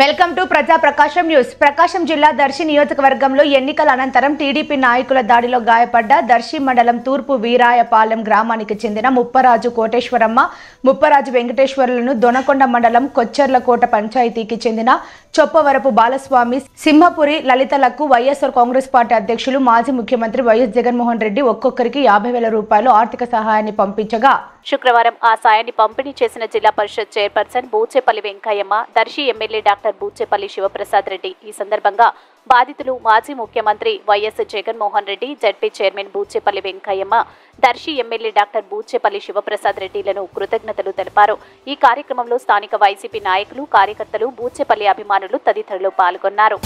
Welcome to ప్రజా ప్రకాశం news. ప్రకాశం జిల్లా దర్శి నియోజకవర్గంలో ఎన్నికల అనంతరం టీడీపీ నాయకుల దాడిలో గాయపడ్డ దర్శి మండలం తూర్పు వీరాయపాలెం గ్రామానికి చెందిన ముప్పరాజు కోటేశ్వరమ్మ, ముప్పరాజు వెంకటేశ్వర్లను దొనకొండ మండలం కొచ్చెర్లకోట పంచాయతీకి చెందిన చొప్పవరపు బాలస్వామి, సింహపురి లలితలకు వైఎస్ఆర్ కాంగ్రెస్ పార్టీ అధ్యక్షులు మాజీ ముఖ్యమంత్రి వైఎస్ జగన్మోహన్ రెడ్డి ఒక్కొక్కరికి 50,000 రూపాయలు ఆర్థిక సహాయాన్ని పంపించగా శుక్రవారం ఆ సాయాన్ని పంపిణీ చేసిన Zilla Parishad chairperson Buchepalli Venkayamma, Darsi MLA doctor Buchepalli Sivaprasad Reddy. ఈ సందర్భంగా బాధితులు మాజీ ముఖ్యమంత్రి YS Jaganmohan Reddy, ZP chairman Buchepalli Venkayamma, Darsi MLA doctor Buchepalli Sivaprasad రెడ్డిలను కృతజ్ఞతలు తెలిపారు. ఈ కార్యక్రమంలో స్థానిక వైసీపీ నాయకులు, కార్యకర్తలు, బూచేపల్లి అభిమానులు తదితరులు పాల్గొన్నారు.